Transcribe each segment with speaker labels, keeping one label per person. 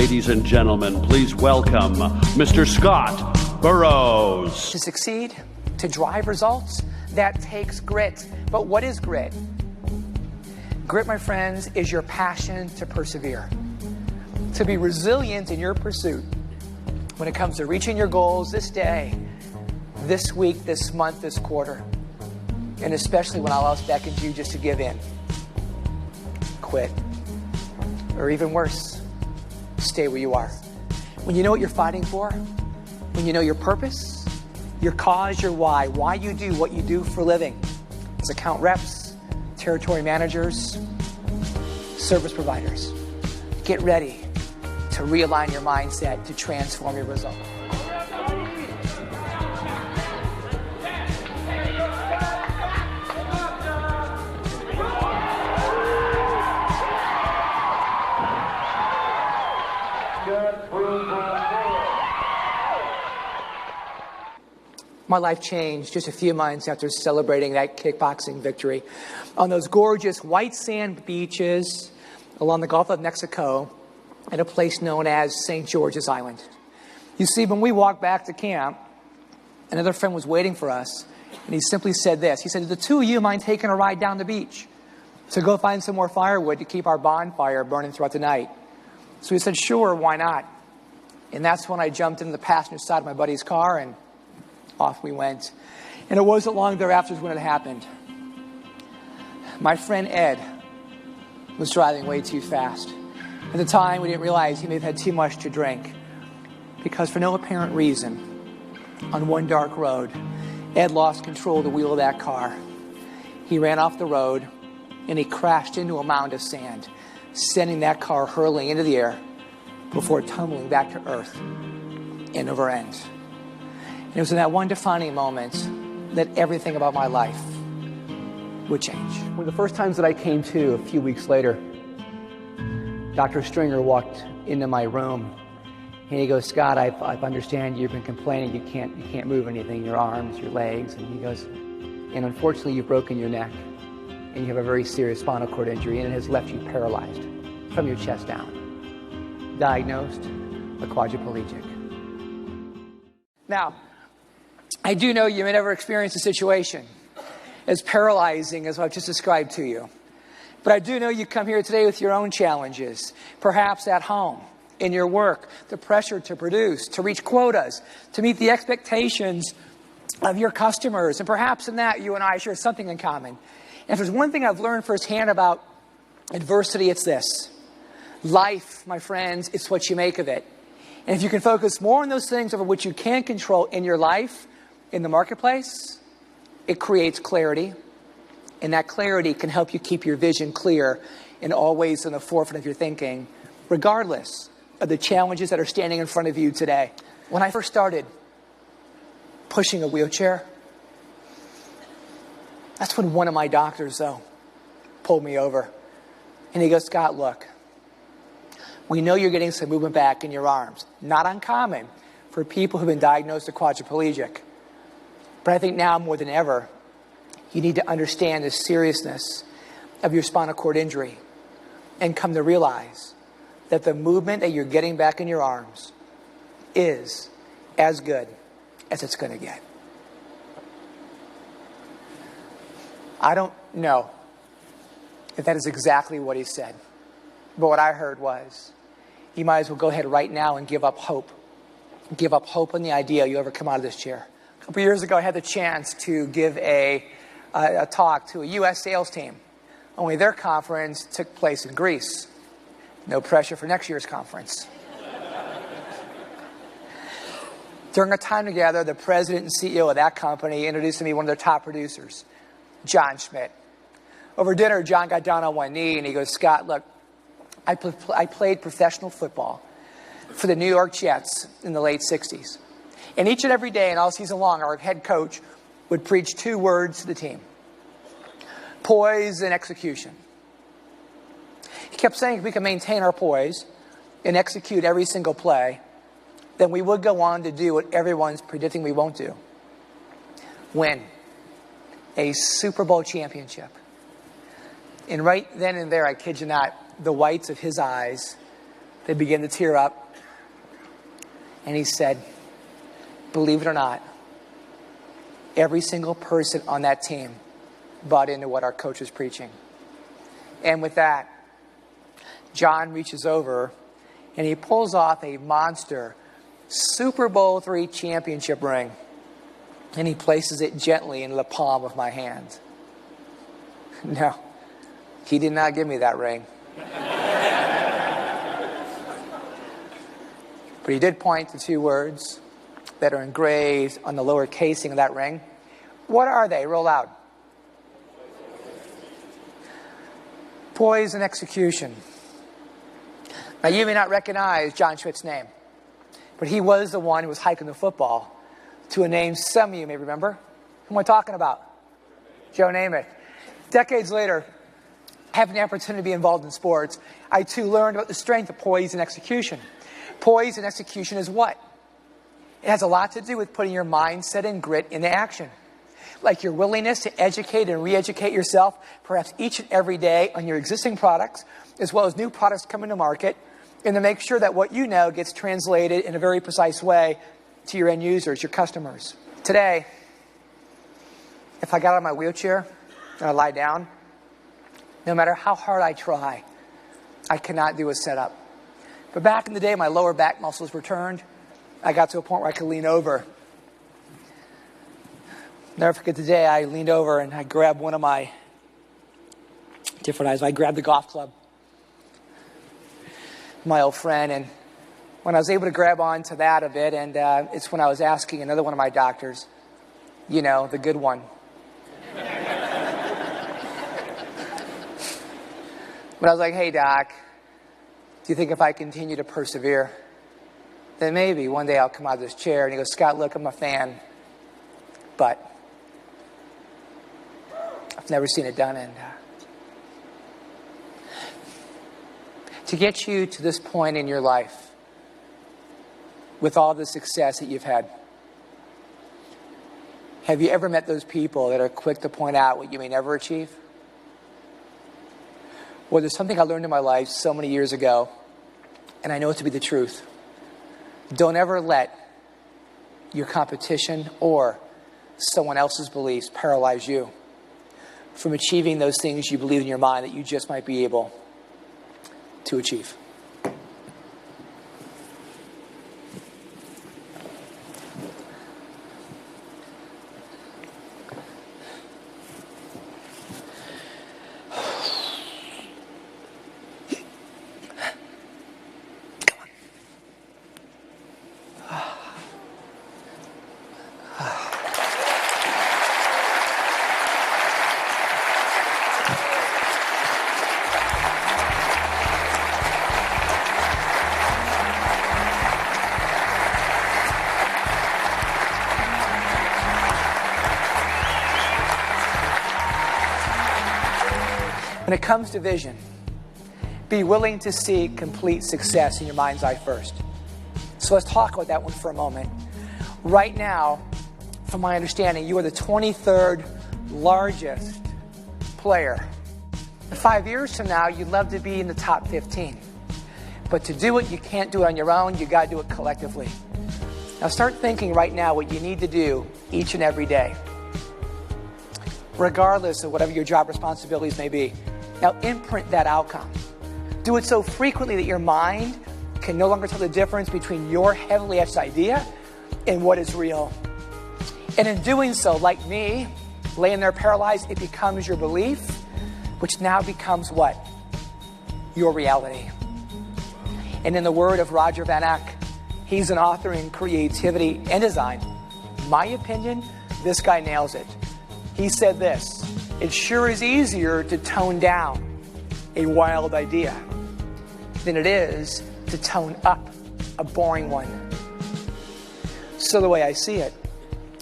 Speaker 1: Ladies and gentlemen, please welcome Mr. Scott Burrows.
Speaker 2: To succeed, to drive results, that takes grit. But what is grit? Grit, my friends, is your passion to persevere, to be resilient in your pursuit when it comes to reaching your goals this day, this week, this month, this quarter, and especially when all else beckons you just to give in, quit, or even worse, stay where you are. When you know what you're fighting for, when you know your purpose, your cause, your why you do what you do for a living, as account reps, territory managers, service providers, get ready to realign your mindset to transform your results. My life changed just a few months after celebrating that kickboxing victory on those gorgeous white sand beaches along the Gulf of Mexico at a place known as St. George's Island. You see, when we walked back to camp, another friend was waiting for us, and he simply said this. He said, "Do the two of you mind taking a ride down the beach to go find some more firewood to keep our bonfire burning throughout the night?" So we said, "Sure, why not?" And that's when I jumped into the passenger side of my buddy's car, and off we went. And it wasn't long thereafter when it happened. My friend Ed was driving way too fast. At the time, we didn't realize he may have had too much to drink, because for no apparent reason, on one dark road, Ed lost control of the wheel of that car. He ran off the road, and he crashed into a mound of sand, sending that car hurling into the air before tumbling back to earth end over end. And it was in that one defining moment that everything about my life would change. One of the first times that I came to, a few weeks later, Dr. Stringer walked into my room, and he goes, "Scott, I understand you've been complaining you can't move anything, your arms, your legs." And he goes, "And unfortunately, you've broken your neck, and you have a very serious spinal cord injury, and it has left you paralyzed from your chest down. Diagnosed a quadriplegic." Now, I do know you may never experience a situation as paralyzing as I've just described to you. But I do know you come here today with your own challenges, perhaps at home, in your work, the pressure to produce, to reach quotas, to meet the expectations of your customers. And perhaps in that, you and I share something in common. And if there's one thing I've learned firsthand about adversity, it's this. Life, my friends, it's what you make of it. And if you can focus more on those things over which you can control in your life, in the marketplace, it creates clarity. And that clarity can help you keep your vision clear and always in the forefront of your thinking, regardless of the challenges that are standing in front of you today. When I first started pushing a wheelchair, that's when one of my doctors, though, pulled me over. And he goes, "Scott, look, we know you're getting some movement back in your arms. Not uncommon for people who've been diagnosed with quadriplegic. But I think now more than ever, you need to understand the seriousness of your spinal cord injury and come to realize that the movement that you're getting back in your arms is as good as it's going to get." I don't know if that is exactly what he said, but what I heard was, you might as well go ahead right now and give up hope. Give up hope in the idea you'll ever come out of this chair. A couple years ago, I had the chance to give a talk to a U.S. sales team. Only their conference took place in Greece. No pressure for next year's conference. During our time together, the president and CEO of that company introduced to me one of their top producers, John Schmidt. Over dinner, John got down on one knee and he goes, "Scott, look, I played professional football for the New York Jets in the late 60s. And each and every day and all season long, our head coach would preach two words to the team: poise and execution. He kept saying if we can maintain our poise and execute every single play, then we would go on to do what everyone's predicting we won't do. Win a Super Bowl championship." And right then and there, I kid you not, the whites of his eyes They began to tear up. And he said, believe it or not, every single person on that team bought into what our coach was preaching. And with that, John reaches over and he pulls off a monster Super Bowl III championship ring. And he places it gently in the palm of my hand. No, he did not give me that ring. But he did point to two words that are engraved on the lower casing of that ring. What are they? Roll out. Poise and execution. Now, you may not recognize John Schmidt's name, but he was the one who was hiking the football to a name some of you may remember. Who am I talking about? Joe Namath. Decades later, having the opportunity to be involved in sports, I too learned about the strength of poise and execution. Poise and execution is what? It has a lot to do with putting your mindset and grit into action. Like your willingness to educate and re-educate yourself, perhaps each and every day on your existing products, as well as new products coming to market, and to make sure that what you know gets translated in a very precise way to your end users, your customers. Today, if I got out of my wheelchair and I lie down, no matter how hard I try, I cannot do a setup. But back in the day, my lower back muscles were turned. I got to a point where I could lean over. Never forget the day I leaned over and I grabbed one of my different eyes. I grabbed the golf club, my old friend, and when I was able to grab onto that a bit, and it's when I was asking another one of my doctors, you know, the good one. But I was like, hey, doc, do you think if I continue to persevere, then maybe one day I'll come out of this chair? And he goes, Scott, look, I'm a fan, but I've never seen it done. And to get you to this point in your life, with all the success that you've had, have you ever met those people that are quick to point out what you may never achieve? Well, there's something I learned in my life so many years ago, and I know it to be the truth. Don't ever let your competition or someone else's beliefs paralyze you from achieving those things you believe in your mind that you just might be able to achieve. When it comes to vision, be willing to see complete success in your mind's eye first. So let's talk about that one for a moment. Right now, from my understanding, you are the 23rd largest player. 5 years from now, you'd love to be in the top 15. But to do it, you can't do it on your own. You got to do it collectively. Now start thinking right now what you need to do each and every day, regardless of whatever your job responsibilities may be. Now imprint that outcome. Do it so frequently that your mind can no longer tell the difference between your heavily etched idea and what is real. And in doing so, like me, laying there paralyzed, it becomes your belief, which now becomes what? Your reality. And in the word of Roger Van Eck, he's an author in creativity and design. In my opinion, this guy nails it. He said this: it sure is easier to tone down a wild idea than it is to tone up a boring one. So the way I see it,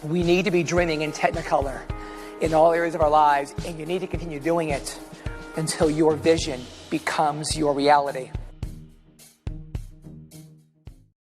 Speaker 2: we need to be dreaming in Technicolor in all areas of our lives, and you need to continue doing it until your vision becomes your reality.